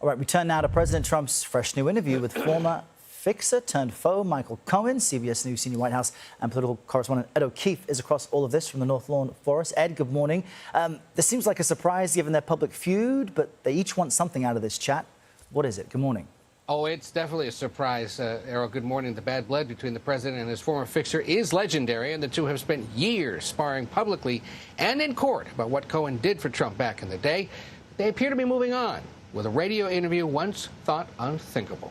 All right, we turn now to President Trump's fresh new interview with former fixer turned foe Michael Cohen. CBS News senior White House and political correspondent Ed O'Keefe is across all of this from the North Lawn for us. Ed, good morning. This seems like a surprise given their public feud, but they each want something out of this chat. What is it? Good morning. Oh, it's definitely a surprise, Errol. Good morning. The bad blood between the president and his former fixer is legendary, and the two have spent years sparring publicly and in court about what Cohen did for Trump back in the day. They appear to be moving on with a radio interview once thought unthinkable.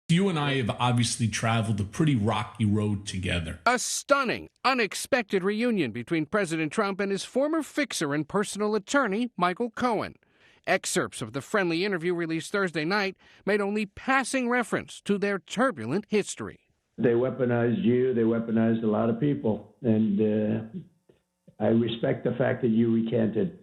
You and I have obviously traveled a pretty rocky road together. A stunning, unexpected reunion between President Trump and his former fixer and personal attorney, Michael Cohen. Excerpts of the friendly interview released Thursday night made only passing reference to their turbulent history. They weaponized you. They weaponized a lot of people. And I respect the fact that you recanted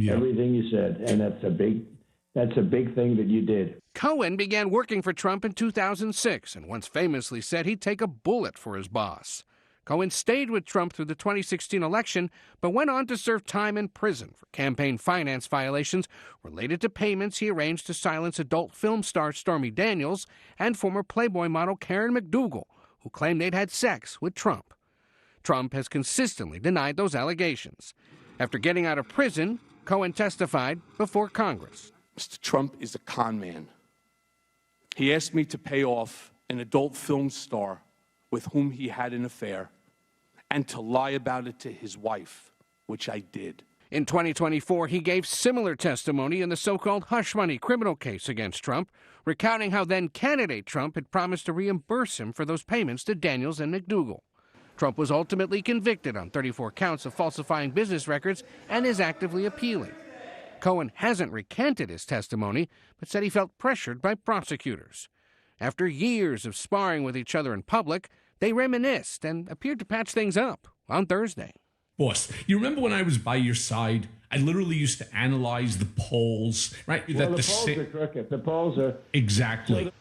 everything you said. And that's a big thing that you did. Cohen began working for Trump in 2006 and once famously said he'd take a bullet for his boss. Cohen stayed with Trump through the 2016 election, but went on to serve time in prison for campaign finance violations related to payments he arranged to silence adult film star Stormy Daniels and former Playboy model Karen McDougal, who claimed they'd had sex with Trump. Trump has consistently denied those allegations. After getting out of prison, Cohen testified before Congress. Mr. Trump is a con man. He asked me to pay off an adult film star with whom he had an affair, and to lie about it to his wife, which I did. In 2024, he gave similar testimony in the so-called hush money criminal case against Trump, recounting how then-candidate Trump had promised to reimburse him for those payments to Daniels and McDougal. Trump was ultimately convicted on 34 counts of falsifying business records and is actively appealing. Cohen hasn't recanted his testimony, but said he felt pressured by prosecutors. After years of sparring with each other in public, they reminisced and appeared to patch things up on Thursday. Boss, you remember when I was by your side? I literally used to analyze the polls, right? Well, the polls are crooked. The polls are... Exactly.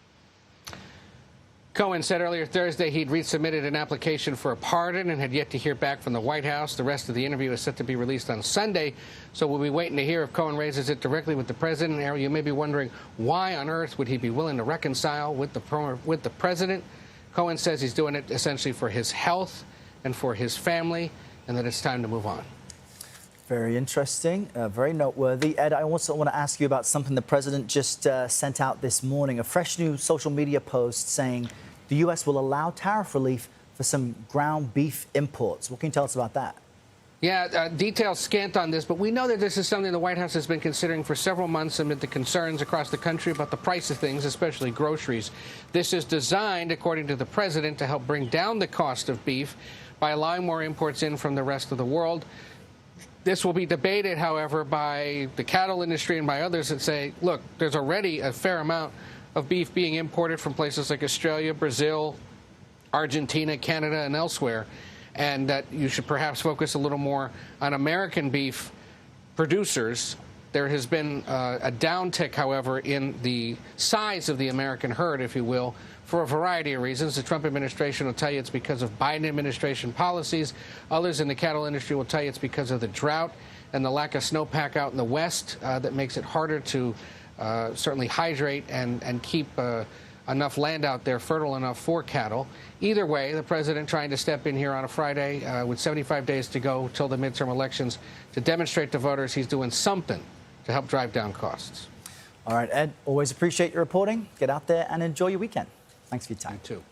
Cohen said earlier Thursday he'd resubmitted an application for a pardon and had yet to hear back from the White House. The rest of the interview is set to be released on Sunday, so we'll be waiting to hear if Cohen raises it directly with the president. Errol, you may be wondering why on earth would he be willing to reconcile with the president. Cohen says he's doing it essentially for his health and for his family, and that it's time to move on. Very interesting, very noteworthy. Ed, I also want to ask you about something the president just sent out this morning, a fresh new social media post saying the U.S. will allow tariff relief for some ground beef imports. What can you tell us about that? Yeah, details scant on this, but we know that this is something the White House has been considering for several months amid the concerns across the country about the price of things, especially groceries. This is designed, according to the president, to help bring down the cost of beef by allowing more imports in from the rest of the world. This will be debated, however, by the cattle industry and by others that say, look, there's already a fair amount of beef being imported from places like Australia, Brazil, Argentina, Canada, and elsewhere, and that you should perhaps focus a little more on American beef producers. There has been a downtick, however, in the size of the American herd, if you will, for a variety of reasons. The Trump administration will tell you it's because of Biden administration policies. Others in the cattle industry will tell you it's because of the drought and the lack of snowpack out in the West that makes it harder to certainly hydrate and keep enough land out there fertile enough for cattle. Either way, the president trying to step in here on a Friday with 75 days to go till the midterm elections to demonstrate to voters he's doing something to help drive down costs. All right, Ed, always appreciate your reporting. Get out there and enjoy your weekend. Thanks for your time. You too.